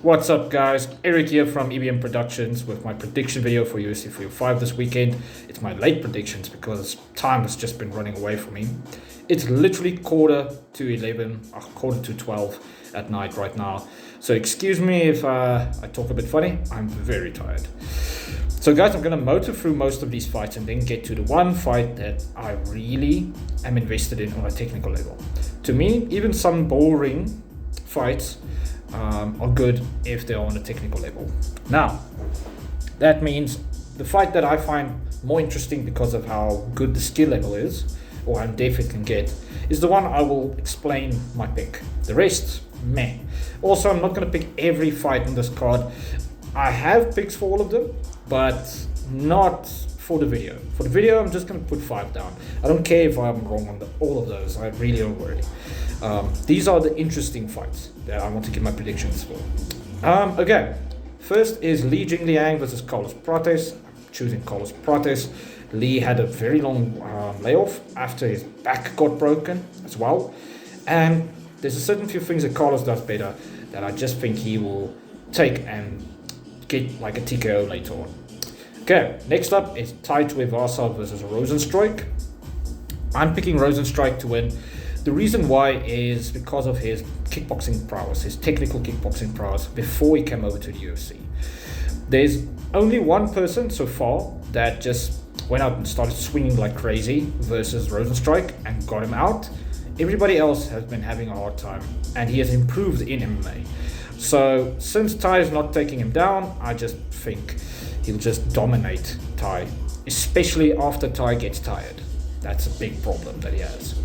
What's up, guys? Eric here from EBM Productions with my prediction video for UFC 305 this weekend. It's my late predictions because time has just been running away from me. It's literally quarter to 11, quarter to 12 at night right now. So excuse me if I talk a bit funny. I'm very tired. So guys, I'm going to motor through most of these fights and then get to the one fight that I really am invested in on a technical level. To me, even some boring fights are good if they're on a technical level. Now, that means the fight that I find more interesting because of how good the skill level is, or how depth it can get, is the one I will explain my pick. The rest, meh. Also, I'm not going to pick every fight in this card. I have picks for all of them, but not for the video. For the video, I'm just going to put 5 down. I don't care if I'm wrong on all of those. I really don't worry. These are the interesting fights that I want to give my predictions for. Okay, first is Li Jingliang versus Carlos Prates. I'm choosing Carlos Prates. Li had a very long layoff after his back got broken as well. And there's a certain few things that Carlos does better that I just think he will take and get like a TKO later on. Okay, next up is Tai Tuivasa versus Rozenstruik. I'm picking Rozenstruik to win. The reason why is because of his kickboxing prowess, his technical kickboxing prowess before he came over to the UFC. There's only one person so far that just went out and started swinging like crazy versus Rozenstruik and got him out. Everybody else has been having a hard time, and he has improved in MMA. So since Tai is not taking him down, I just think he'll just dominate Tai, especially after Tai gets tired. That's a big problem that he has.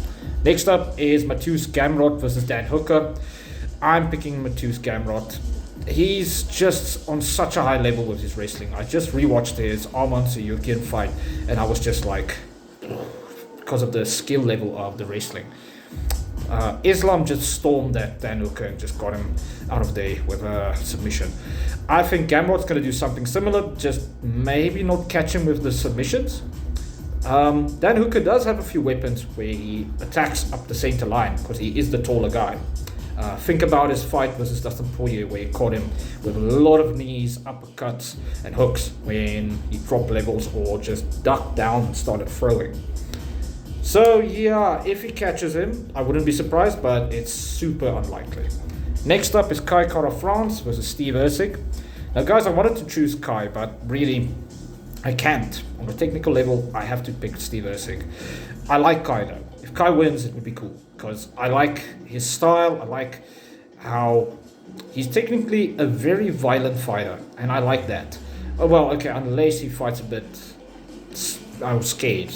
Next up is Mateusz Gamrot versus Dan Hooker. I'm picking Mateusz Gamrot. He's just on such a high level with his wrestling. I just rewatched his Arman Tsarukyan fight, and I was just like, because of the skill level of the wrestling. Islam just stormed that Dan Hooker and just got him out of there with a submission. I think Gamrot's going to do something similar, just maybe not catch him with the submissions. Dan Hooker does have a few weapons where he attacks up the center line because he is the taller guy. Think about his fight versus Dustin Poirier where he caught him with a lot of knees, uppercuts and hooks when he dropped levels or just ducked down and started throwing. So yeah, if he catches him, I wouldn't be surprised, but it's super unlikely. Next up is Kai Kara-France versus Steve Erceg. Now guys, I wanted to choose Kai, but really I can't. On a technical level, I have to pick Steve Erceg. I like Kai though. If Kai wins, it would be cool because I like his style. I like how he's technically a very violent fighter, and I like that. Oh well, okay, unless he fights a bit scared.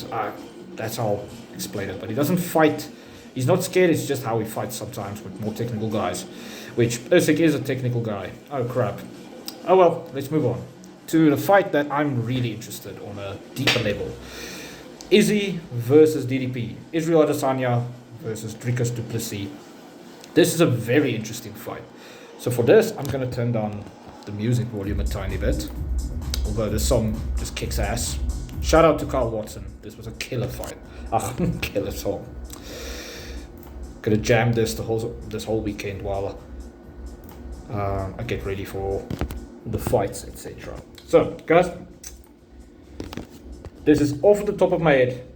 That's how I'll explain it. But he doesn't fight. He's not scared. It's just how he fights sometimes with more technical guys, which Erceg is a technical guy. Oh crap. Oh well, let's move on to the fight that I'm really interested on a deeper level. Izzy versus DDP. Israel Adesanya versus Dricus du Plessis. This is a very interesting fight. So for this, I'm going to turn down the music volume a tiny bit. Although this song just kicks ass. Shout out to Carl Watson. This was a killer fight. Killer song. Gonna jam this whole weekend while I get ready for the fights, etc. So, guys, this is off the top of my head.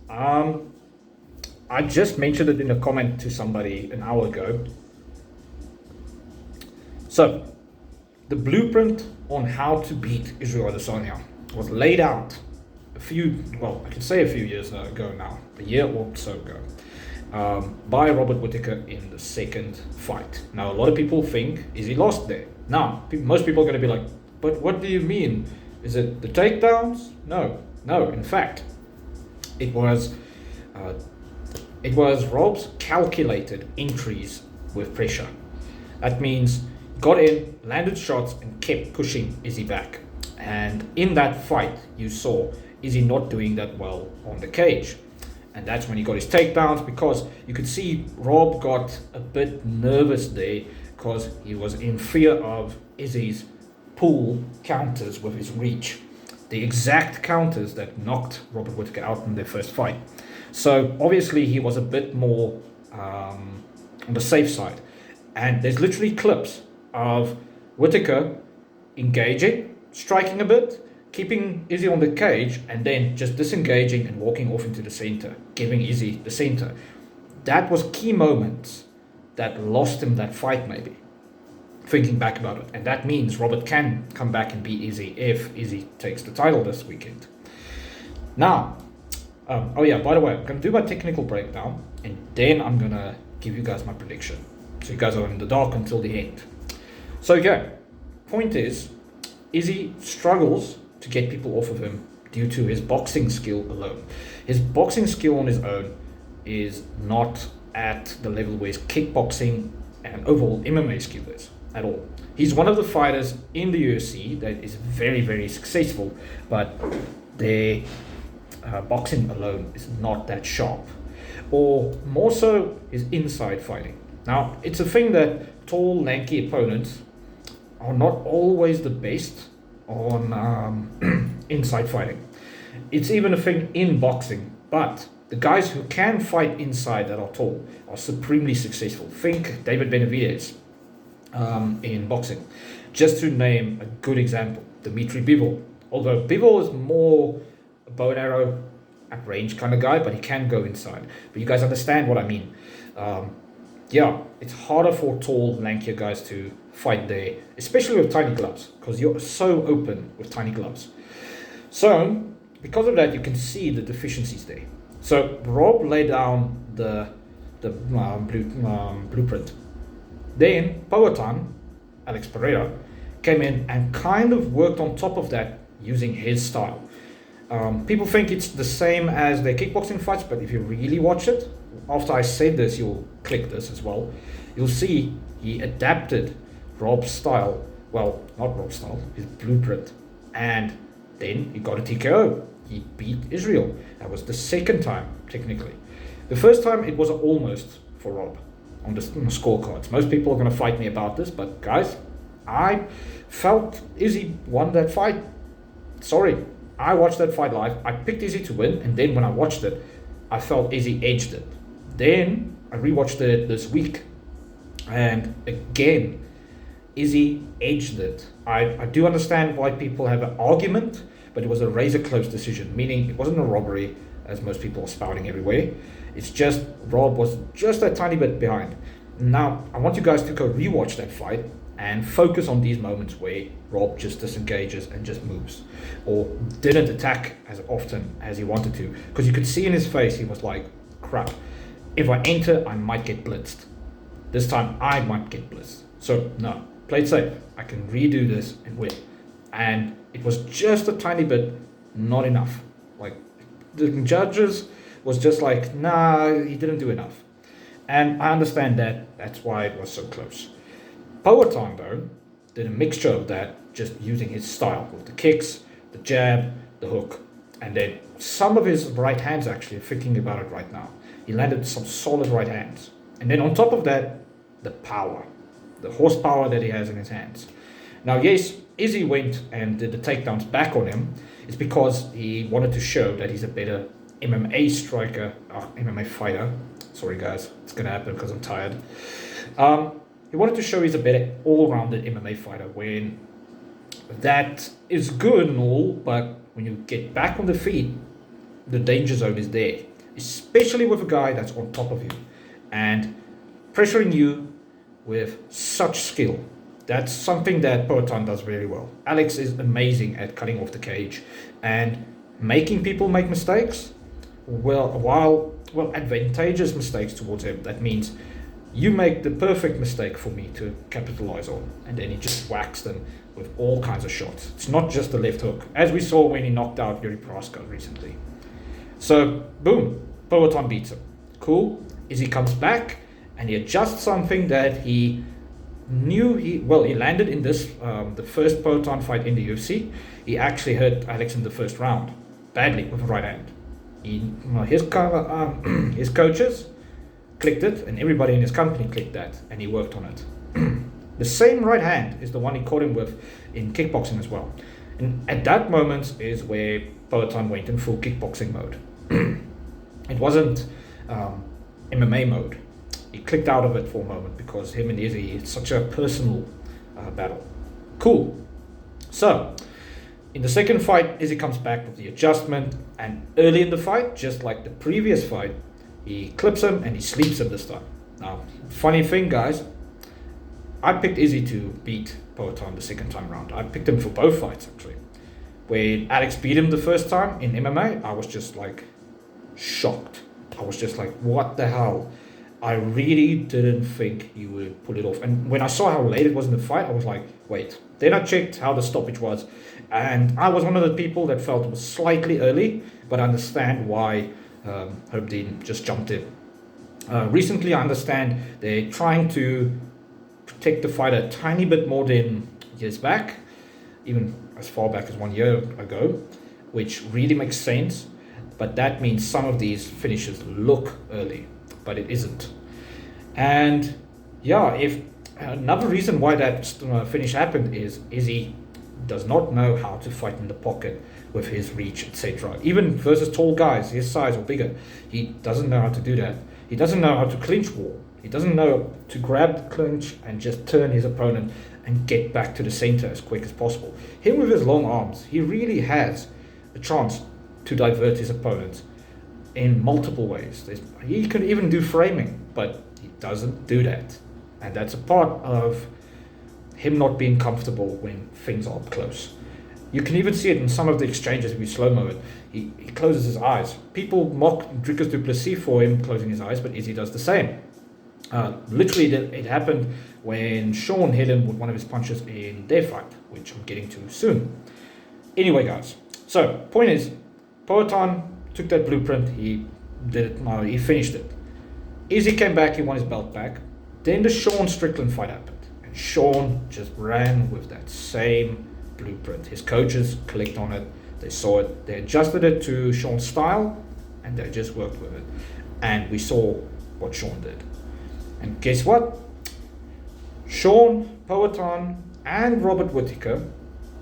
I just mentioned it in a comment to somebody an hour ago. So, the blueprint on how to beat Israel Adesanya was laid out a few years ago now, a year or so ago, by Robert Whittaker in the second fight. Now, a lot of people think, is he lost there? Now, most people are going to be like, but what do you mean? Is it the takedowns? No. In fact, it was Rob's calculated entries with pressure. That means got in, landed shots, and kept pushing Izzy back. And in that fight, you saw Izzy not doing that well on the cage. And that's when he got his takedowns, because you could see Rob got a bit nervous there because he was in fear of Izzy's pull counters with his reach. The exact counters that knocked Robert Whittaker out in their first fight. So obviously he was a bit more on the safe side. And there's literally clips of Whitaker engaging, striking a bit, keeping Izzy on the cage, and then just disengaging and walking off into the center, giving Izzy the center. That was key moments that lost him that fight, maybe. Thinking back about it. And that means Robert can come back and beat Izzy if Izzy takes the title this weekend. Now, oh yeah, by the way, I'm going to do my technical breakdown, and then I'm going to give you guys my prediction. So you guys are in the dark until the end. So yeah, point is, Izzy struggles to get people off of him due to his boxing skill alone. His boxing skill on his own is not at the level where his kickboxing and overall MMA skill is at all. He's one of the fighters in the UFC that is very, very successful, but their boxing alone is not that sharp. Or more so, his inside fighting. Now, it's a thing that tall, lanky opponents are not always the best on inside fighting. It's even a thing in boxing, but the guys who can fight inside that are tall are supremely successful. Think David Benavidez in boxing. Just to name a good example, Dmitry Bivol. Although Bivol is more a bow and arrow at range kind of guy, but he can go inside. But you guys understand what I mean. Yeah, it's harder for tall, lankier guys to fight there, especially with tiny gloves, because you're so open with tiny gloves. So, because of that, you can see the deficiencies there. So, Rob laid down the blueprint. Then, Powhatan, Alex Pereira, came in and kind of worked on top of that using his style. People think it's the same as their kickboxing fights, but if you really watch it, after I said this, you'll click this as well. You'll see he adapted Rob's style, well, not Rob's style, his blueprint, and then he got a TKO. He beat Israel. That was the second time, technically. The first time, it was almost for Rob on the scorecards. Most people are going to fight me about this, but guys, I felt Izzy won that fight. Sorry, I watched that fight live. I picked Izzy to win, and then when I watched it, I felt Izzy edged it. Then I rewatched it this week, and again, Izzy edged it. I do understand why people have an argument, but it was a razor close decision, meaning it wasn't a robbery, as most people are spouting everywhere. It's just Rob was just a tiny bit behind. Now, I want you guys to go rewatch that fight and focus on these moments where Rob just disengages and just moves, or didn't attack as often as he wanted to, because you could see in his face he was like, crap, if I enter I might get blitzed. This time I might get blitzed. So no, play it safe. I can redo this and win. And it was just a tiny bit not enough. Like, the judges was just like, nah, he didn't do enough. And I understand that. That's why it was so close. Powhatan, though, did a mixture of that, just using his style with the kicks, the jab, the hook, and then some of his right hands, actually, thinking about it right now. He landed some solid right hands. And then on top of that, the power, the horsepower that he has in his hands. Now, yes, Izzy went and did the takedowns back on him. It's because he wanted to show that he's a better MMA striker, MMA fighter. Sorry, guys, it's going to happen because I'm tired. He wanted to show he's a better all-rounded MMA fighter, when that is good and all, but when you get back on the feet, the danger zone is there, especially with a guy that's on top of you and pressuring you with such skill. That's something that Powhatan does really well. Alex is amazing at cutting off the cage and making people make mistakes, while advantageous mistakes towards him. That means you make the perfect mistake for me to capitalize on, and then he just whacks them with all kinds of shots. It's not just the left hook, as we saw when he knocked out Yuri Prohaska recently. So, boom, Powhatan beats him. Cool. Izzy comes back, and he adjusts something that he knew he landed in this, the first Powhatan fight in the UFC. He actually hurt Alex in the first round, badly, with a right hand. His coaches clicked it, and everybody in his company clicked that, and he worked on it. The same right hand is the one he caught him with in kickboxing as well. And at that moment is where Powhatan went in full kickboxing mode. It wasn't MMA mode. He clicked out of it for a moment because him and Izzy, it's such a personal battle. Cool. So, in the second fight, Izzy comes back with the adjustment, and early in the fight, just like the previous fight, he clips him and he sleeps him this time. Now, funny thing, guys, I picked Izzy to beat Poatan the second time round. I picked him for both fights, actually. When Alex beat him the first time in MMA, I was just like shocked. I was just like, what the hell? I really didn't think he would pull it off. And when I saw how late it was in the fight, I was like, wait. Then I checked how the stoppage was. And I was one of the people that felt it was slightly early, but I understand why Herb Dean just jumped in. Recently, I understand they're trying to protect the fighter a tiny bit more than years back, even as far back as 1 year ago, which really makes sense. But that means some of these finishes look early, but it isn't. And yeah, if another reason why that finish happened is Izzy does not know how to fight in the pocket with his reach, etc. Even versus tall guys, his size or bigger, he doesn't know how to do that. He doesn't know how to clinch wall. He doesn't know to grab the clinch and just turn his opponent and get back to the center as quick as possible. Him with his long arms, he really has a chance to divert his opponent in multiple ways. He can even do framing, but he doesn't do that. And that's a part of him not being comfortable when things are up close. You can even see it in some of the exchanges we slow-mo it. He closes his eyes. People mock Dricus du Plessis for him closing his eyes, but Izzy does the same. Literally, it happened when Sean hit him with one of his punches in their fight, which I'm getting to soon. Anyway, guys, so point is, Poatan took that blueprint, he did it, no, he finished it. Izzy came back, he won his belt back. Then the Sean Strickland fight happened, and Sean just ran with that same blueprint. His coaches clicked on it, they saw it, they adjusted it to Sean's style, and they just worked with it. And we saw what Sean did. And guess what? Sean, Poatan, and Robert Whittaker,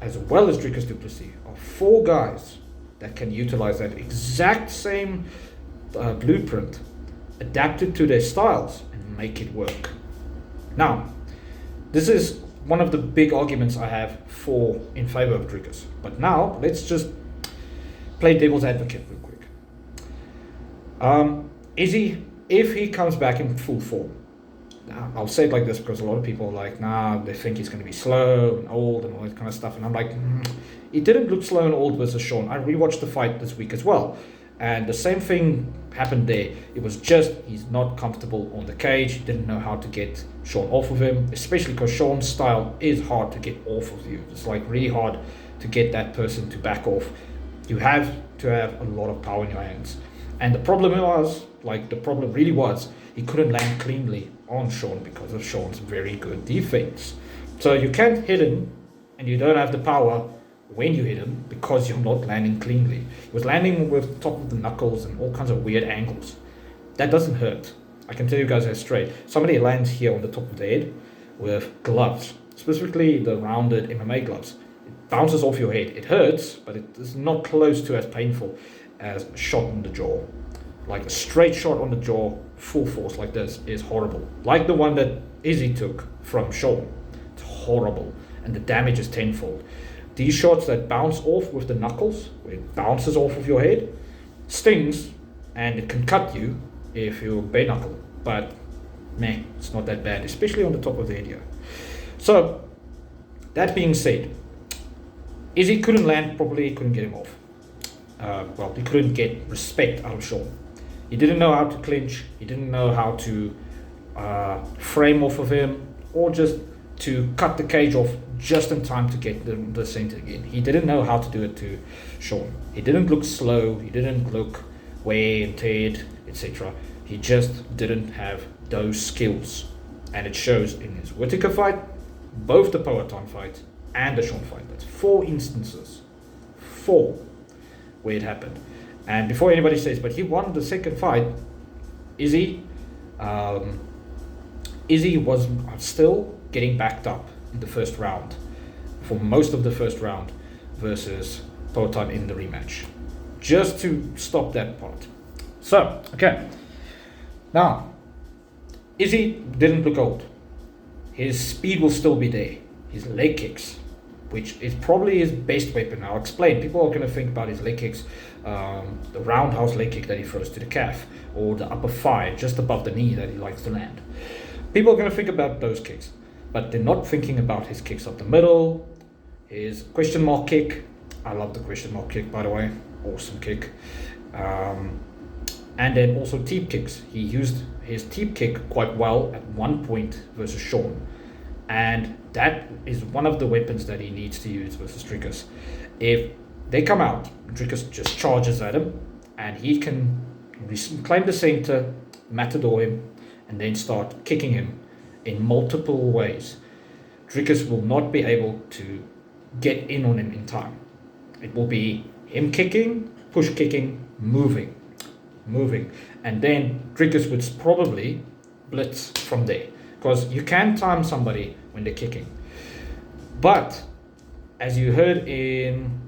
as well as Dricus du Plessis, are 4 guys that can utilize that exact same blueprint, adapt it to their styles, and make it work. Now, this is one of the big arguments I have in favor of Dricus. But now, let's just play devil's advocate real quick. Izzy, if he comes back in full form, I'll say it like this because a lot of people are like, they think he's going to be slow and old and all that kind of stuff. And I'm like, he didn't look slow and old versus Sean. I rewatched the fight this week as well. And the same thing happened there. It was just, he's not comfortable on the cage. He didn't know how to get Sean off of him, especially because Sean's style is hard to get off of you. It's like really hard to get that person to back off. You have to have a lot of power in your hands. And the problem really was, he couldn't land cleanly on Sean because of Sean's very good defense. So you can't hit him and you don't have the power when you hit him because you're not landing cleanly. He was landing with top of the knuckles and all kinds of weird angles. That doesn't hurt. I can tell you guys that straight. Somebody lands here on the top of the head with gloves, specifically the rounded MMA gloves. It bounces off your head. It hurts, but it is not close to as painful as a shot on the jaw. Like a straight shot on the jaw, full force like this, is horrible. Like the one that Izzy took from Sean. It's horrible. And the damage is tenfold. These shots that bounce off with the knuckles, where it bounces off of your head, stings, and it can cut you if you bare knuckle. But, it's not that bad, especially on the top of the head here. So, that being said, Izzy couldn't land properly, he couldn't get him off. He couldn't get respect out of Sean. He didn't know how to clinch, he didn't know how to frame off of him, or just to cut the cage off just in time to get the center again. He didn't know how to do it to Sean. He didn't look slow, he didn't look wear and teared, etc. He just didn't have those skills. And it shows in his Whittaker fight, both the Poatan fight, and the Sean fight. That's 4 instances. 4 where it happened. And before anybody says, but he won the second fight, Izzy was still getting backed up in the first round for most of the first round versus Poatan in the rematch, just to stop that part. So, okay. Now, Izzy didn't look old. His speed will still be there. His leg kicks which is probably his best weapon. I'll explain. People are going to think about his leg kicks, the roundhouse leg kick that he throws to the calf, or the upper thigh just above the knee that he likes to land. People are going to think about those kicks, but they're not thinking about his kicks up the middle, his question mark kick. I love the question mark kick, by the way. Awesome kick. And then also teep kicks. He used his teep kick quite well at one point versus Sean. And that is one of the weapons that he needs to use versus Dricus. If they come out, Dricus just charges at him, and he can claim the center, matador him, and then start kicking him in multiple ways. Dricus will not be able to get in on him in time. It will be him kicking, push kicking, moving, and then Dricus would probably blitz from there, because you can time somebody when they're kicking. But as you heard in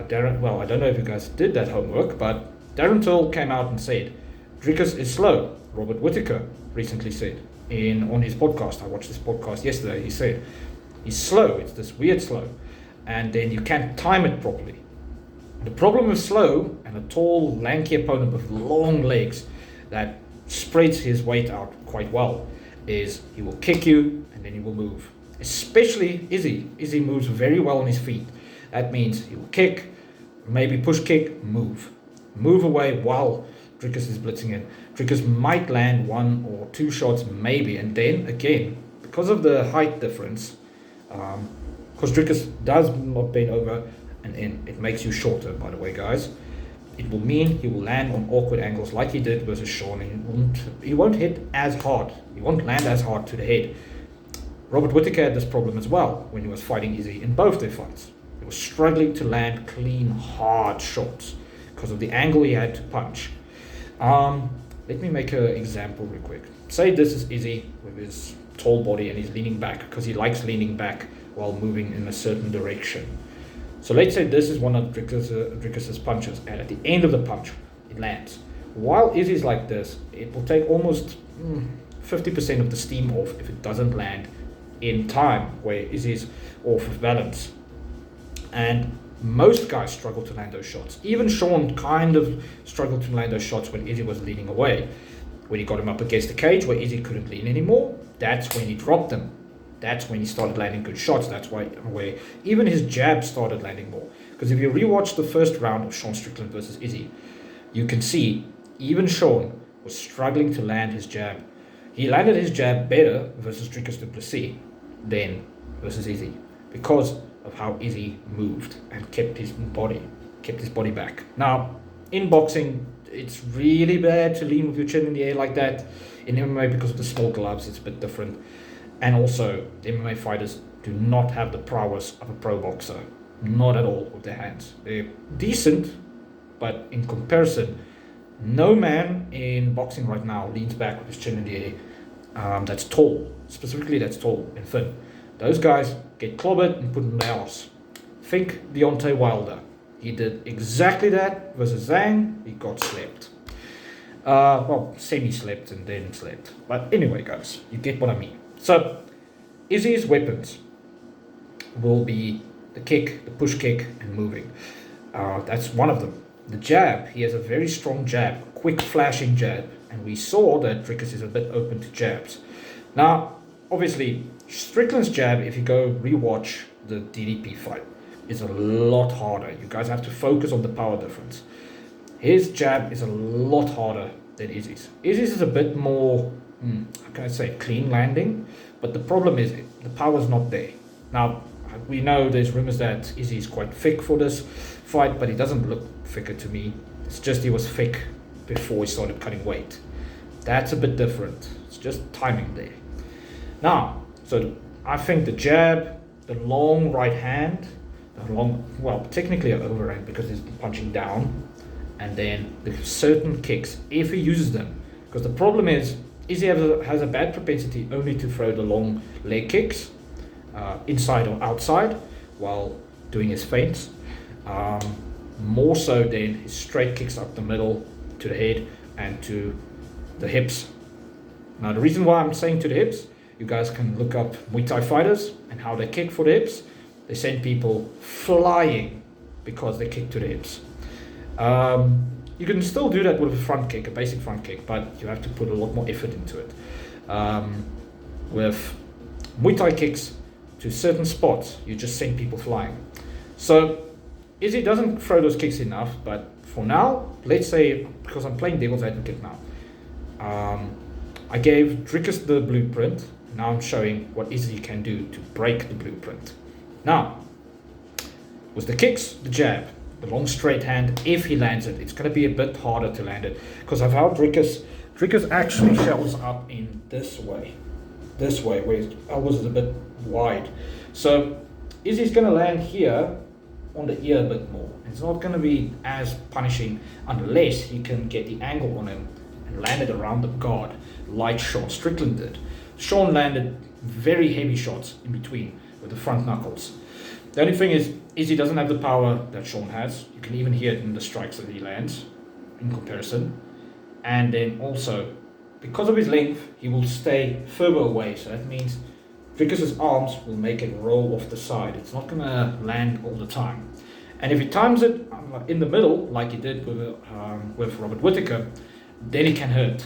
Darren, well, I don't know if you guys did that homework, but Darren Till came out and said Dricus is slow. Robert Whittaker recently said on his podcast. I watched this podcast yesterday. He said he's slow. It's this weird slow, and then you can't time it properly. The problem with slow and a tall, lanky opponent with long legs that spreads his weight out quite well is he will kick you and then he will move. Especially Izzy. Izzy moves very well on his feet. That means he will kick, maybe push kick, move. Move away while Dricus is blitzing in. Dricus might land 1 or 2 shots maybe, and then again, because of the height difference, because Dricus does not bend over and in, it makes you shorter, by the way, guys. It will mean he will land on awkward angles like he did versus Sean, and he won't hit as hard. He won't land as hard to the head. Robert Whittaker had this problem as well when he was fighting Izzy in both their fights. He was struggling to land clean, hard shots because of the angle he had to punch. Let me make an example real quick. Say this is Izzy with his tall body and he's leaning back because he likes leaning back while moving in a certain direction. So let's say this is one of Dricus's punches, and at the end of the punch, it lands. While Izzy's like this, it will take almost 50% of the steam off if it doesn't land in time, where Izzy's off of balance. And most guys struggle to land those shots. Even Sean kind of struggled to land those shots when Izzy was leaning away. When he got him up against the cage where Izzy couldn't lean anymore, that's when he dropped him. That's when he started landing good shots. That's why where even his jab started landing more. Because if you rewatch the first round of Sean Strickland versus Izzy, you can see even Sean was struggling to land his jab. He landed his jab better versus Dricus du Plessis than versus Izzy, because of how Izzy moved and kept his body back. Now, in boxing, it's really bad to lean with your chin in the air like that. In MMA, because of the small gloves, it's a bit different. And also, the MMA fighters do not have the prowess of a pro boxer. Not at all with their hands. They're decent, but in comparison, no man in boxing right now leans back with his chin in the air that's tall. Specifically, that's tall and thin. Those guys get clobbered and put in their ass. Think Deontay Wilder. He did exactly that versus Zhang. He got slept. Well, semi-slept and then slept. But anyway, guys, you get what I mean. So, Izzy's weapons will be the kick, the push kick, and moving. That's one of them. The jab, he has a very strong jab, quick flashing jab, and we saw that Dricus is a bit open to jabs. Now, obviously, Strickland's jab, if you go rewatch the DDP fight, is a lot harder. You guys have to focus on the power difference. His jab is a lot harder than Izzy's. Izzy's is a bit more, how can I say, clean landing, but the problem is the power's not there. Now, we know there's rumors that Izzy's quite thick for this fight, but he doesn't look thicker to me. It's just he was thick before he started cutting weight. That's a bit different. It's just timing there. Now, so I think the jab, the long right hand, technically an overhand because he's punching down, and then the certain kicks, if he uses them. Because the problem is, Izzy has a bad propensity only to throw the long leg kicks, inside or outside, while doing his feints. More so than his straight kicks up the middle, to the head, and to the hips. Now, the reason why I'm saying to the hips, you guys can look up Muay Thai fighters and how they kick for the hips. they send people flying because they kick to the hips. You can still do that with a front kick, a basic front kick, but you have to put a lot more effort into it. With Muay Thai kicks to certain spots, you just send people flying. So Izzy doesn't throw those kicks enough, but for now, let's say, because I'm playing devil's advocate now, I gave Dricus the blueprint. Now I'm showing what Izzy can do to break the blueprint. Now, with the kicks, the jab, the long straight hand, if he lands it, it's going to be a bit harder to land it, because of how Dricus actually shells up in this way, where his elbows is a bit wide. So Izzy's going to land here on the ear a bit more. It's not going to be as punishing unless he can get the angle on him and land it around the guard like Sean Strickland did. Sean landed very heavy shots in between with the front knuckles. The only thing is Izzy doesn't have the power that Sean has. You can even hear it in the strikes that he lands in comparison. And then also, because of his length, he will stay further away. So that means Dricus' arms will make it roll off the side. It's not going to land all the time. And if he times it in the middle, like he did with Robert Whittaker, then he can hurt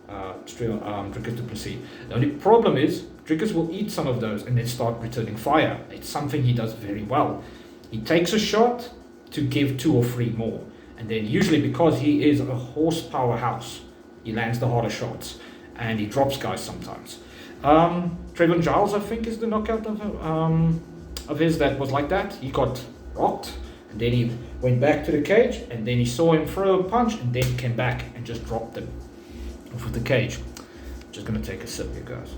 Dricus du Plessis. The only problem is Dricus will eat some of those and then start returning fire. It's something he does very well. He takes a shot to give 2 or 3 more. And then usually, because he is a horsepower house, he lands the harder shots and he drops guys sometimes. Trayvon Giles, I think, is the knockout of his that was like that. He got rocked and then he went back to the cage and then he saw him throw a punch and then came back and just dropped him off of the cage. Just going to take a sip here, guys.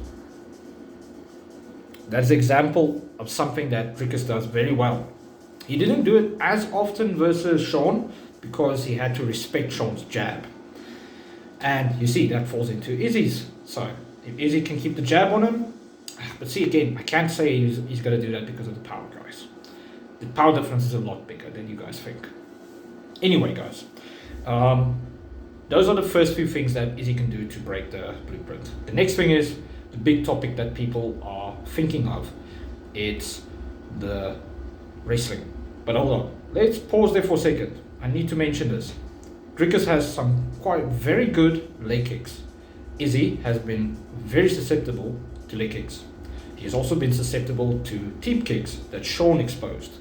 That's an example of something that Dricus does very well. He didn't do it as often versus Sean because he had to respect Sean's jab. And you see, that falls into Izzy's side. If Izzy can keep the jab on him, but see, again, I can't say he's going to do that because of the power, guys. The power difference is a lot bigger than you guys think. Anyway, guys, those are the first few things that Izzy can do to break the blueprint. The next thing is the big topic that people are thinking of. It's the wrestling. But hold on, let's pause there for a second. I need to mention this. Dricus has some quite very good leg kicks. Izzy has been very susceptible to leg kicks. He has also been susceptible to teep kicks that Sean exposed.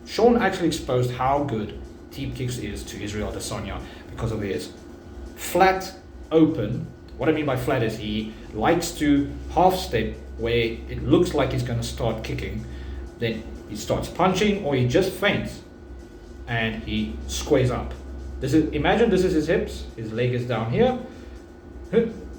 Sean actually exposed how good teep kicks is to Israel Adesanya because of his flat open. What I mean by flat is he likes to half step where it looks like he's going to start kicking. Then he starts punching or he just feints and he squares up. Imagine this is his hips, his leg is down here.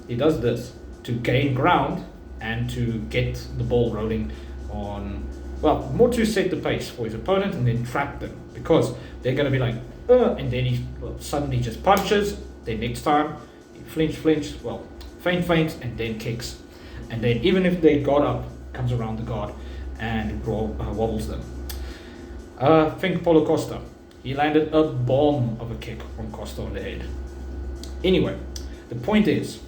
He does this to gain ground and to get the ball rolling on, well, more to set the pace for his opponent and then trap them, because they're going to be like, and then he suddenly just punches. Then next time, he flinch, well, feint, and then kicks. And then even if they got up, comes around the guard and wobbles them. Think Paulo Costa. He landed a bomb of a kick from Costa on the head. Anyway, the point is,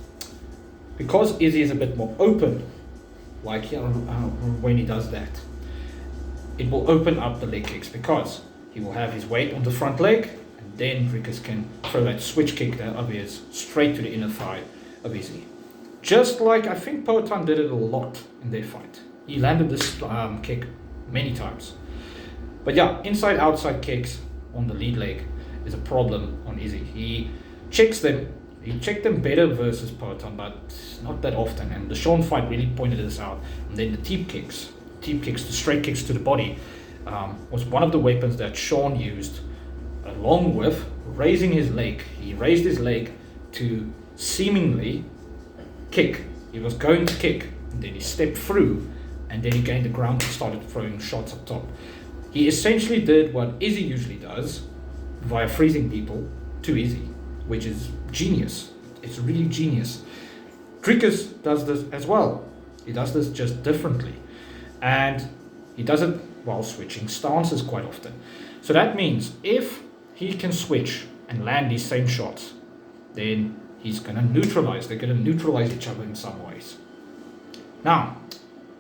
because Izzy is a bit more open, like when he does that, it will open up the leg kicks because he will have his weight on the front leg, and then Dricus can throw that switch kick there of his straight to the inner thigh of Izzy. Just like I think Poatan did it a lot in their fight. He landed this kick many times. But yeah, inside-outside kicks on the lead leg is a problem on Izzy. He checks them. He checked them better versus Poatan, but not that often. And the Sean fight really pointed this out. And then the teep kicks, the straight kicks to the body, was one of the weapons that Sean used, along with raising his leg. He raised his leg to seemingly kick. He was going to kick, and then he stepped through, and then he gained the ground and started throwing shots up top. He essentially did what Izzy usually does via freezing people to Izzy, which is genius. It's really genius. Dricus does this as well. He does this just differently. And he does it while switching stances quite often. So that means if he can switch and land these same shots, then he's going to neutralize. They're going to neutralize each other in some ways. Now,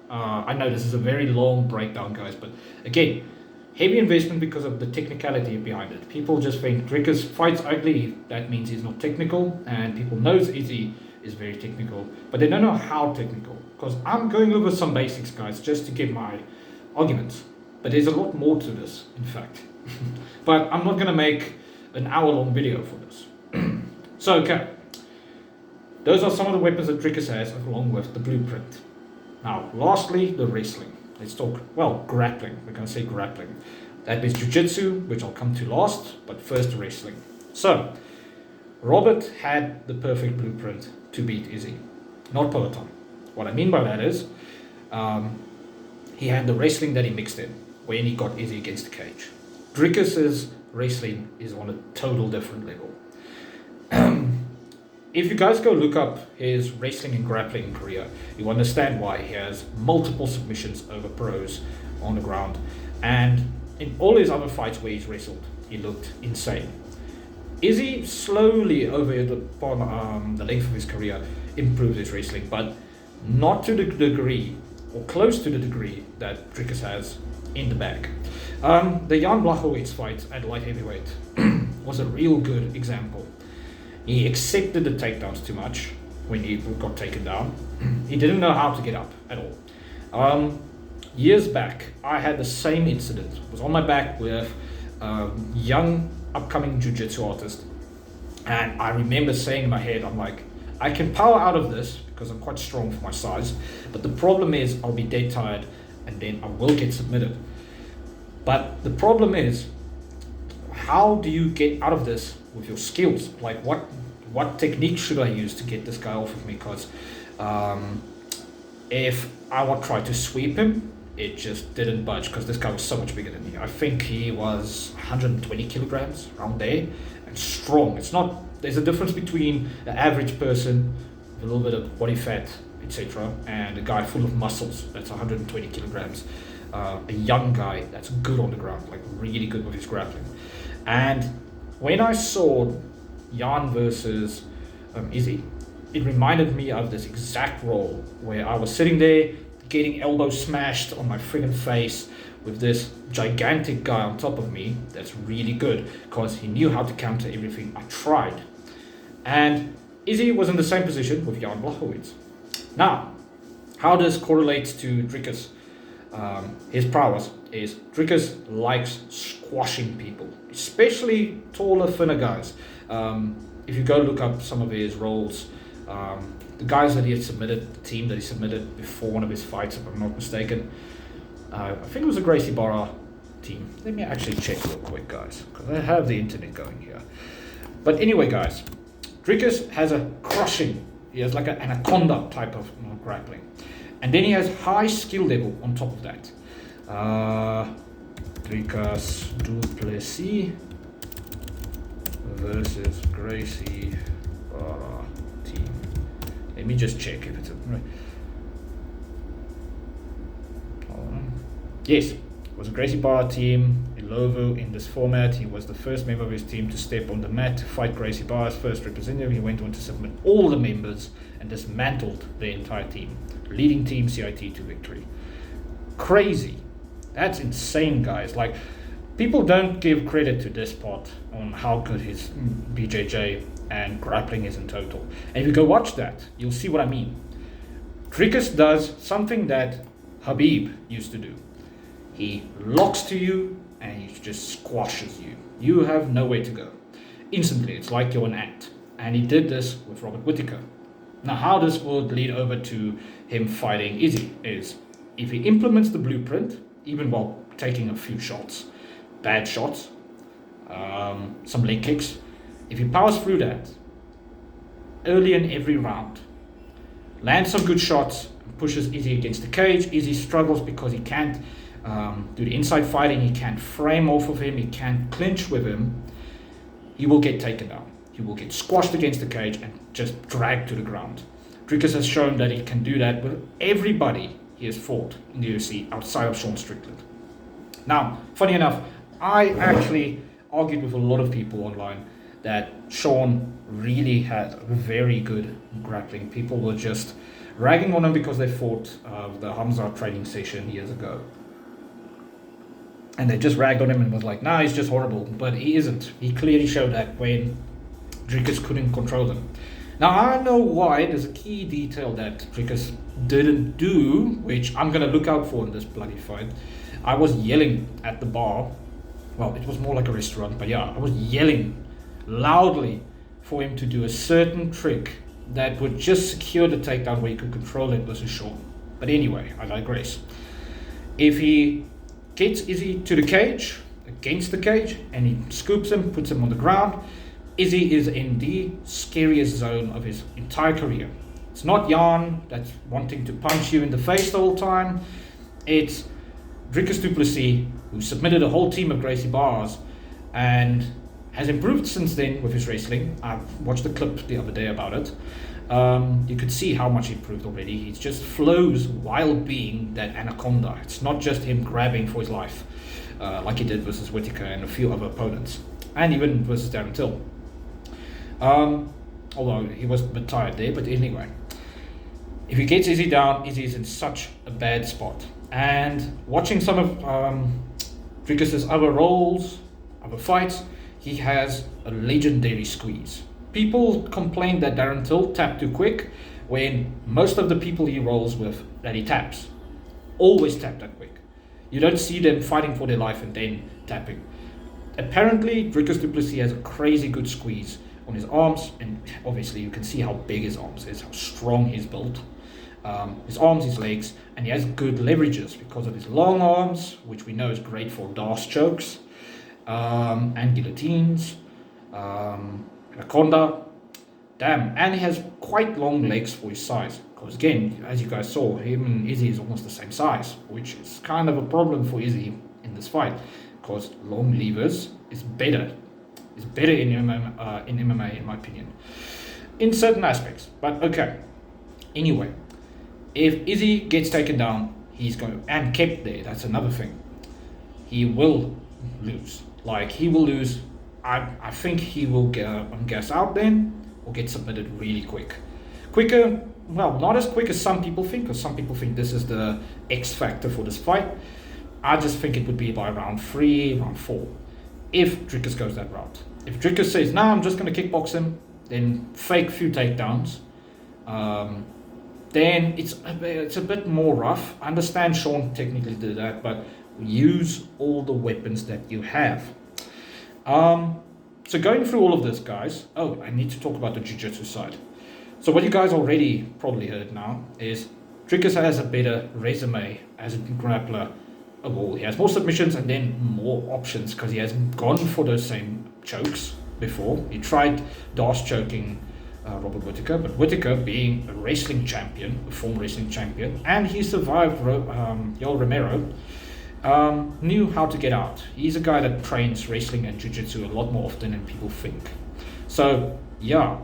I know this is a very long breakdown, guys, but again, heavy investment because of the technicality behind it. People just think Dricus fights ugly, that means he's not technical, and people knows Izzy is very technical, but they don't know how technical. Because I'm going over some basics, guys, just to give my arguments. But there's a lot more to this, in fact. But I'm not going to make an hour-long video for this. So, okay. Those are some of the weapons that Dricus has, along with the blueprint. Now, lastly, the wrestling. Let's talk, well, grappling. We're going to say grappling. That is jiu-jitsu, which I'll come to last, but first wrestling. So, Robert had the perfect blueprint to beat Izzy, not Peloton. What I mean by that is, he had the wrestling that he mixed in when he got Izzy against the cage. Dricus's wrestling is on a total different level. If you guys go look up his wrestling and grappling career, you understand why he has multiple submissions over pros on the ground. And in all his other fights where he's wrestled, he looked insane. Izzy slowly over the length of his career improved his wrestling, but not to the degree, or close to the degree, that Dricus has in the bag. The Jan Blachowicz fight at light heavyweight was a real good example. He accepted the takedowns too much when he got taken down. He didn't know how to get up at all. Years back, I had the same incident. I was on my back with a young upcoming jiu-jitsu artist, and I remember saying in my head, I'm like, I can power out of this because I'm quite strong for my size, but the problem is I'll be dead tired and then I will get submitted. But the problem is, how do you get out of this with your skills? Like, what technique should I use to get this guy off of me? Because if I would try to sweep him, it just didn't budge because this guy was so much bigger than me. I think he was 120 kilograms around there and strong. It's not, there's a difference between the average person with a little bit of body fat, etc., and a guy full of muscles that's 120 kilograms. A young guy that's good on the ground, like really good with his grappling. And when I saw Jan versus Izzy, it reminded me of this exact role where I was sitting there getting elbow smashed on my friggin' face with this gigantic guy on top of me that's really good because he knew how to counter everything I tried. And Izzy was in the same position with Jan Blachowicz. Now, how this correlates to Dricus? His prowess is Dricus likes squashing people, especially taller, thinner guys. If you go look up some of his roles, the guys that he had submitted, the team that he submitted before one of his fights, if I'm not mistaken, I think it was a Gracie Barra team. Let me actually check real quick, guys, because I have the internet going here. But anyway, guys, Dricus has a crushing, he has like an anaconda type of grappling. And then he has high skill level on top of that. Dricus Duplessis versus Gracie Barra team. Let me just check if it's a right. Yes, it was a Gracie Barra team. Ilovo in this format. He was the first member of his team to step on the mat to fight Gracie Barra's first representative. He went on to submit all the members and dismantled the entire team, leading Team CIT to victory. Crazy. That's insane, guys. Like, people don't give credit to this part on how good his BJJ and grappling is in total. And if you go watch that, you'll see what I mean. Dricus does something that Khabib used to do. He locks to you and he just squashes you. You have nowhere to go. Instantly, it's like you're an ant. And he did this with Robert Whittaker. Now, how this would lead over to him fighting Izzy is, if he implements the blueprint, even while taking a few shots, bad shots, some leg kicks, if he powers through that early in every round, lands some good shots, pushes Izzy against the cage. Izzy struggles because he can't do the inside fighting, he can't frame off of him, he can't clinch with him. He will get taken down. He will get squashed against the cage and just dragged to the ground. Dricus has shown that he can do that with everybody he has fought in the UFC outside of Sean Strickland. Now, funny enough, I actually argued with a lot of people online that Sean really had very good grappling. People were just ragging on him because they fought the Hamza training session years ago. And they just ragged on him and was like, nah, he's just horrible. But he isn't. He clearly showed that when Dricus couldn't control him. Now, I know why. There's a key detail that Dricus didn't do, which I'm going to look out for in this bloody fight. I was yelling at the bar. Well, it was more like a restaurant, but yeah, I was yelling loudly for him to do a certain trick that would just secure the takedown where he could control it versus Sean. But anyway, I digress. If he gets Izzy to the cage, against the cage, and he scoops him, puts him on the ground, Izzy is in the scariest zone of his entire career. It's not Jan that's wanting to punch you in the face the whole time. It's Dricus du Plessis, who submitted a whole team of Gracie Bars and has improved since then with his wrestling. I watched a clip the other day about it. You could see how much he improved already. He just flows while being that anaconda. It's not just him grabbing for his life, like he did versus Whittaker and a few other opponents, and even versus Darren Till. Although he was a bit tired there, but anyway. If he gets Izzy down, Izzy is in such a bad spot. And watching some of Dricus's other roles, other fights, he has a legendary squeeze. People complain that Darren Till tapped too quick, when most of the people he rolls with that he taps always tap that quick. You don't see them fighting for their life and then tapping. Apparently, Dricus du Plessis has a crazy good squeeze on his arms, and obviously you can see how big his arms is, how strong he's built. His arms, his legs, and he has good leverages because of his long arms, which we know is great for DAS chokes, and guillotines, anaconda. Damn, and he has quite long legs for his size. Because again, as you guys saw, him and Izzy is almost the same size, which is kind of a problem for Izzy in this fight, because long levers is better. It's better in MMA, in my opinion, in certain aspects. But okay. Anyway, if Izzy gets taken down, he's going and kept there. That's another thing. He will lose. Like he will lose. I think he will get on gas out then, or get submitted really quicker. Well, not as quick as some people think, because some people think this is the X factor for this fight. I just think it would be by round 3, round 4, if Dricus goes that route. If Dricus says, "No, I'm just going to kickbox him," then fake few takedowns, then it's a bit more rough. I understand Sean technically did that, but use all the weapons that you have. So going through all of this, guys, I need to talk about the jiu-jitsu side. So what you guys already probably heard now is Dricus has a better resume as a grappler. Well, he has more submissions and then more options because he hasn't gone for those same chokes before. He tried DAS choking Robert Whittaker, but Whittaker, being a wrestling champion, a former wrestling champion, and he survived Yoel Romero, knew how to get out. He's a guy that trains wrestling and jiu-jitsu a lot more often than people think. So, yeah.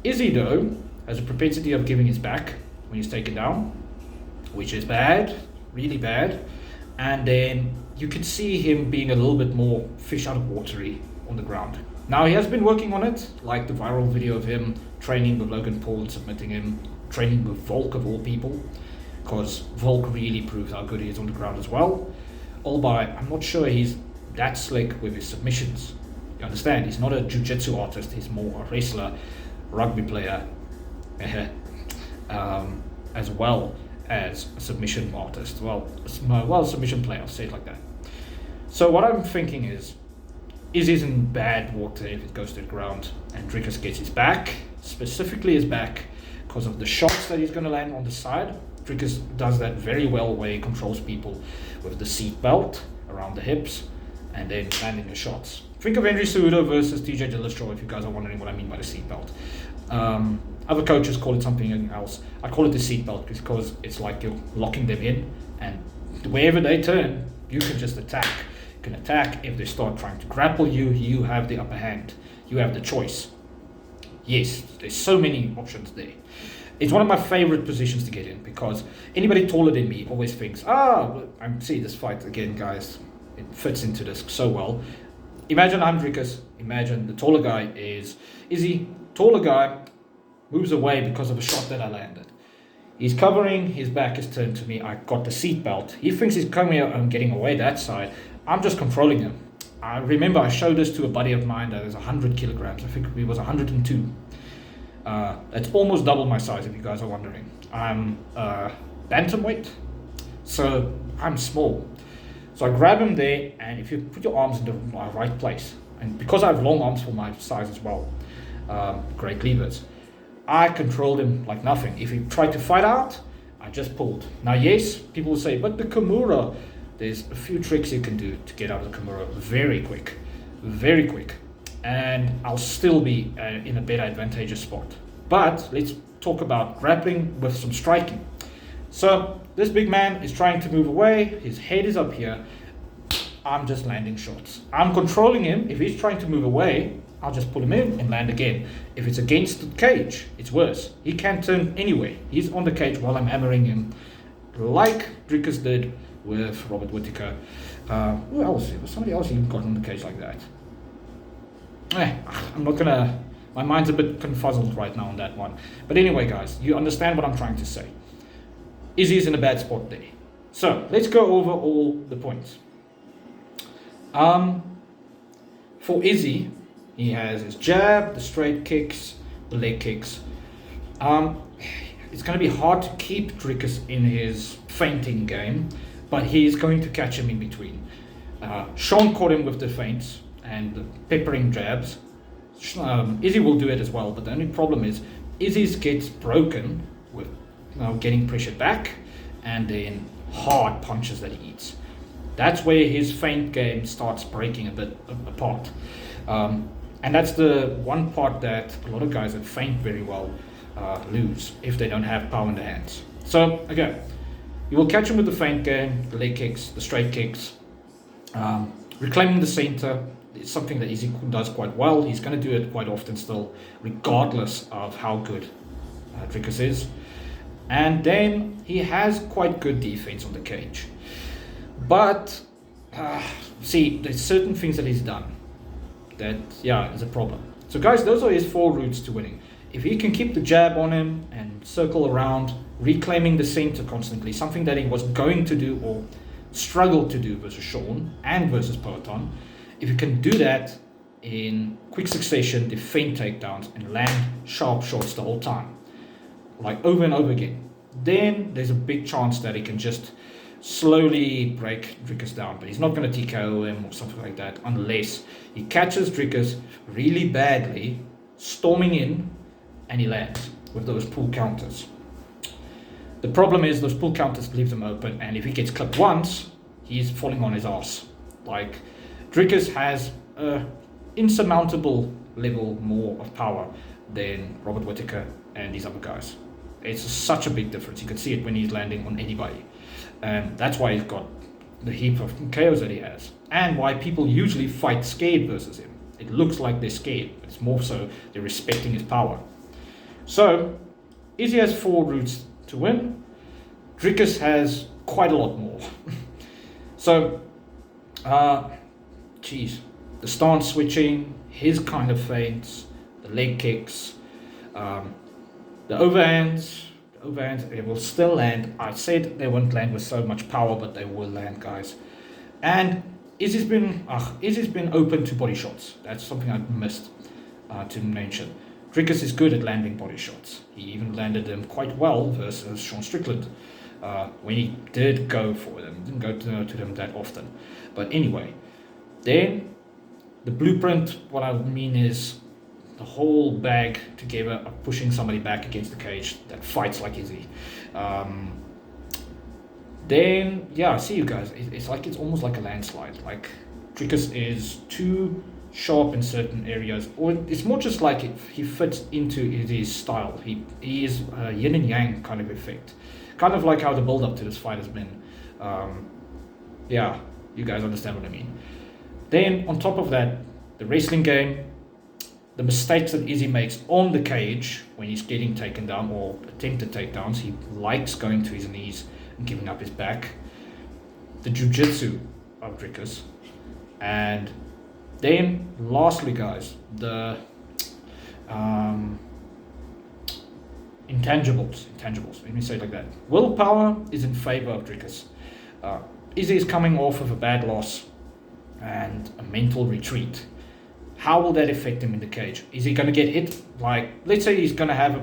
Izzy, though, has a propensity of giving his back when he's taken down, which is bad, really bad. And then you could see him being a little bit more fish out of watery on the ground. Now, he has been working on it, like the viral video of him training with Logan Paul and submitting him, training with Volk of all people, because Volk really proves how good he is on the ground as well. Albeit, I'm not sure he's that slick with his submissions. You understand? He's not a jiu-jitsu artist, he's more a wrestler, rugby player, as well as a submission artist. Well, submission player, I'll say it like that. So what I'm thinking is he's in bad water if it goes to the ground, and Dricus gets his back, specifically his back, because of the shots that he's going to land on the side. Dricus does that very well, where he controls people with the seat belt around the hips and then landing the shots. Think of Henry Cejudo versus TJ Dillashaw if you guys are wondering what I mean by the seat belt. Other coaches call it something else. I call it the seat belt because it's like you're locking them in, and wherever they turn, you can just attack. You can attack. If they start trying to grapple you, you have the upper hand. You have the choice. Yes, there's so many options there. It's one of my favorite positions to get in because anybody taller than me always thinks, I'm seeing this fight again, guys. It fits into this so well. Imagine I'm Dricus. Imagine the taller guy is Izzy. Taller guy moves away because of a shot that I landed. He's covering, his back is turned to me. I got the seat belt. He thinks he's coming out and getting away that side. I'm just controlling him. I remember I showed this to a buddy of mine that is 100 kilograms. I think he was 102. It's almost double my size, if you guys are wondering. I'm bantamweight, so I'm small. So I grab him there, and if you put your arms in the right place, and because I have long arms for my size as well, great levers, I controlled him like nothing. If he tried to fight out, I just pulled. Now, yes, people will say, but the Kimura, there's a few tricks you can do to get out of the Kimura very quick, and I'll still be in a better advantageous spot. But let's talk about grappling with some striking. So this big man is trying to move away. His head is up here. I'm just landing shots. I'm controlling him. If he's trying to move away, I'll just pull him in and land again. If it's against the cage, it's worse. He can't turn anyway. He's on the cage while I'm hammering him, like Dricus did with Robert Whittaker. Who else? There was somebody else even got on the cage like that. I'm not gonna... My mind's a bit confuzzled right now on that one. But anyway, guys, you understand what I'm trying to say. Izzy's in a bad spot there. So, let's go over all the points. For Izzy, he has his jab, the straight kicks, the leg kicks. It's going to be hard to keep Dricus in his feinting game, but he's going to catch him in between. Sean caught him with the feints and the peppering jabs. Izzy will do it as well, but the only problem is Izzy's gets broken with getting pressured back and then hard punches that he eats. That's where his feint game starts breaking a bit apart. And that's the one part that a lot of guys that feint very well lose if they don't have power in their hands. So, again, you will catch him with the feint game, the leg kicks, the straight kicks. Reclaiming the center is something that Izzy does quite well. He's going to do it quite often still, regardless of how good Dricus is. And then he has quite good defense on the cage. But, see, there's certain things that he's done that, is a problem. So guys, those are his 4 routes to winning. If he can keep the jab on him and circle around, reclaiming the center constantly, something that he was going to do or struggled to do versus Sean and versus Poatan, if you can do that in quick succession, defend takedowns and land sharp shots the whole time, like over and over again, then there's a big chance that he can just slowly break Dricus down. But he's not going to TKO him or something like that unless he catches Dricus really badly, storming in, and he lands with those pull counters. The problem is those pull counters leave them open, and if he gets clipped once, he's falling on his ass. Like, Dricus has an insurmountable level more of power than Robert Whittaker and these other guys. It's such a big difference. You can see it when he's landing on anybody. That's why he's got the heap of KOs that he has. And why people usually fight scared versus him. It looks like they're scared. It's more so they're respecting his power. So, Izzy has 4 routes to win. Dricus has quite a lot more. So, the stance switching, his kind of feints, the leg kicks, the overhands, they will still land. I said they won't land with so much power, but they will land, guys. And Izzy's been open to body shots. That's something I missed to mention. Dricus is good at landing body shots. He even landed them quite well versus Sean Strickland when he did go for them. Didn't go to them that often. But anyway, then the blueprint, what I mean is the whole bag together of pushing somebody back against the cage that fights like Izzy. Then, I see you guys. It's like it's almost like a landslide. Like, Dricus is too sharp in certain areas, or it's more just like he fits into his style. He is a yin and yang kind of effect. Kind of like how the build-up to this fight has been. You guys understand what I mean. Then, on top of that, the wrestling game, the mistakes that Izzy makes on the cage when he's getting taken down or attempted takedowns. He likes going to his knees and giving up his back. The jiu-jitsu of Dricus. And then, lastly, guys, in intangibles, let me say it like that. Willpower is in favor of Dricus. Izzy is coming off of a bad loss and a mental retreat. How will that affect him in the cage? Is he going to get hit? Like, let's say he's going to have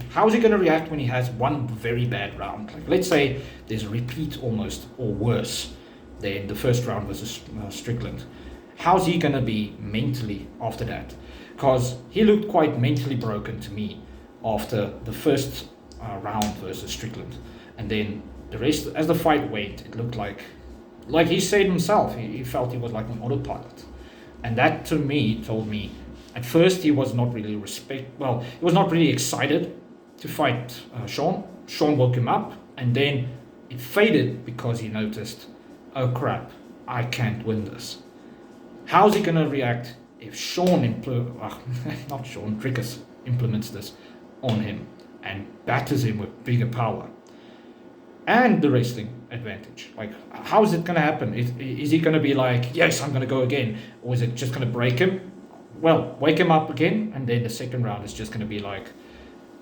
how is he going to react when he has one very bad round? Like, let's say there's a repeat almost, or worse, than the first round versus Strickland. How's he going to be mentally after that? Because he looked quite mentally broken to me after the first round versus Strickland. And then the rest, as the fight went, it looked like he said himself, he felt he was like an autopilot. And that to me told me, at first he was not really he was not really excited to fight Sean. Sean woke him up, and then it faded because he noticed, oh crap, I can't win this. How's he going to react if Dricus implements this on him and batters him with bigger power and the wrestling advantage? Like, how is it going to happen? Is he going to be like, yes, I'm going to go again? Or is it just going to break him? Well, wake him up again, and then the second round is just going to be like,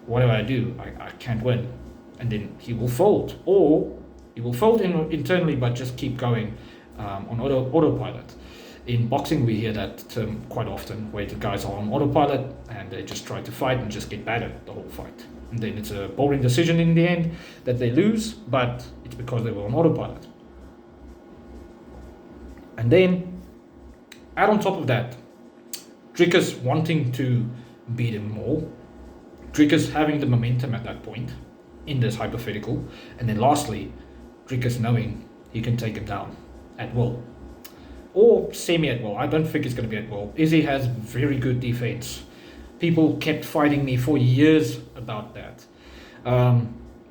what do I do? I can't win. And then he will fold. Or he will fold internally, but just keep going on autopilot. In boxing, we hear that term quite often, where the guys are on autopilot and they just try to fight and just get battered the whole fight. And then it's a boring decision in the end that they lose, but it's because they were on autopilot. And then, add on top of that, Dricus wanting to beat him more, Dricus having the momentum at that point in this hypothetical, and then lastly, Dricus knowing he can take him down at will. Or semi at will. I don't think it's going to be at will. Izzy has very good defense. People kept fighting me for years about that.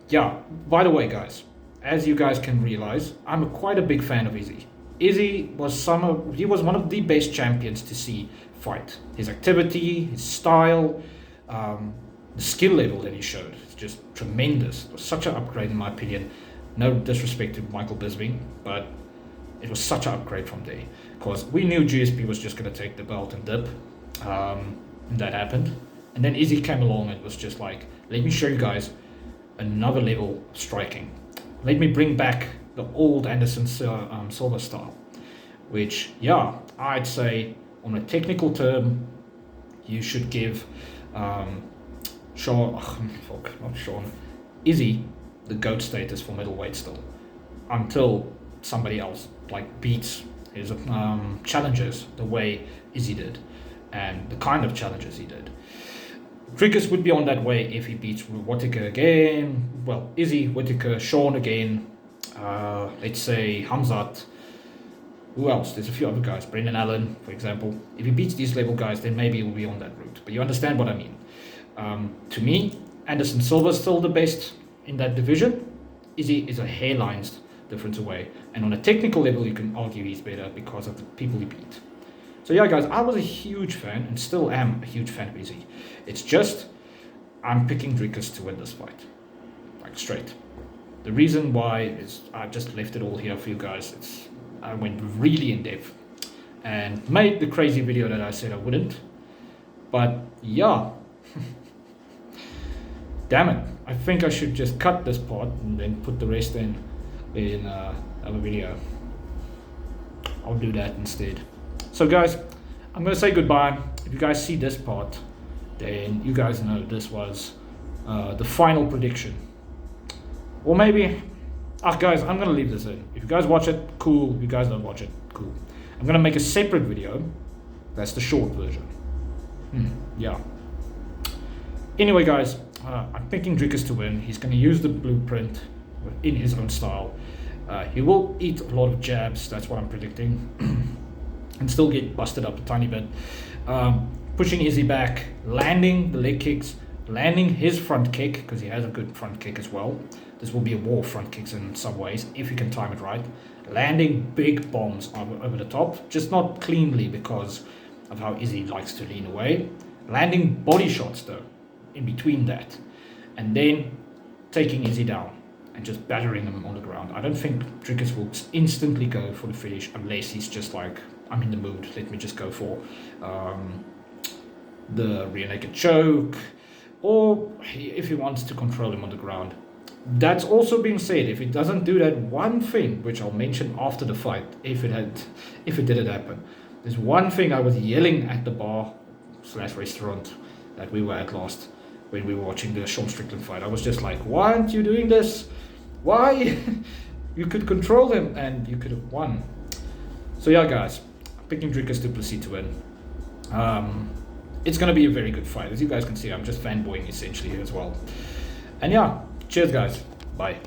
Yeah, by the way, guys, as you guys can realize, I'm quite a big fan of Izzy. Izzy was one of the best champions to see fight. His activity, his style, the skill level that he showed, it's just tremendous. It was such an upgrade in my opinion. No disrespect to Michael Bisping, but it was such an upgrade from there. Because we knew GSP was just going to take the belt and dip. And that happened. And then Izzy came along and was just like, let me show you guys another level of striking. Let me bring back the old Anderson Silva style. Which, yeah, I'd say on a technical term, you should give Izzy the GOAT status for middleweight still. Until somebody else like beats his challengers the way Izzy did and the kind of challenges he did. Dricus would be on that way if he beats Whittaker again, well, Izzy, Whittaker, Sean again, let's say Hamzat, who else? There's a few other guys, Brendan Allen, for example. If he beats these level guys, then maybe he will be on that route. But you understand what I mean. To me, Anderson Silva is still the best in that division. Izzy is a hairline's difference away. And on a technical level, you can argue he's better because of the people he beat. So yeah, guys, I was a huge fan and still am a huge fan of Izzy. It's just, I'm picking Dricus to win this fight. Like, straight. The reason why is I just left it all here for you guys. I went really in depth and made the crazy video that I said I wouldn't. But yeah. Damn it. I think I should just cut this part and then put the rest in another video. I'll do that instead. So guys, I'm going to say goodbye. If you guys see this part, then you guys know this was the final prediction. Or maybe, guys, I'm going to leave this in. If you guys watch it, cool. If you guys don't watch it, cool. I'm going to make a separate video. That's the short version. Yeah. Anyway, guys, I'm picking Dricus to win. He's going to use the blueprint in his own style. He will eat a lot of jabs. That's what I'm predicting. And still get busted up a tiny bit. Pushing Izzy back, landing the leg kicks, landing his front kick, because he has a good front kick as well. This will be a war of front kicks in some ways, if you can time it right. Landing big bombs over the top, just not cleanly because of how Izzy likes to lean away. Landing body shots though, in between that. And then taking Izzy down and just battering him on the ground. I don't think Dricus will instantly go for the finish unless he's just like, I'm in the mood, let me just go for the rear naked choke, or if he wants to control him on the ground. That's also being said, if he doesn't do that one thing, which I'll mention after the fight, if it didn't happen. There's one thing I was yelling at the bar slash restaurant that we were at last when we were watching the Sean Strickland fight. I was just like, why aren't you doing this? Why? You could control him and you could have won. So yeah, guys, picking Dricus du Plessis to win. It's going to be a very good fight. As you guys can see, I'm just fanboying essentially here as well. And yeah, cheers guys. Bye.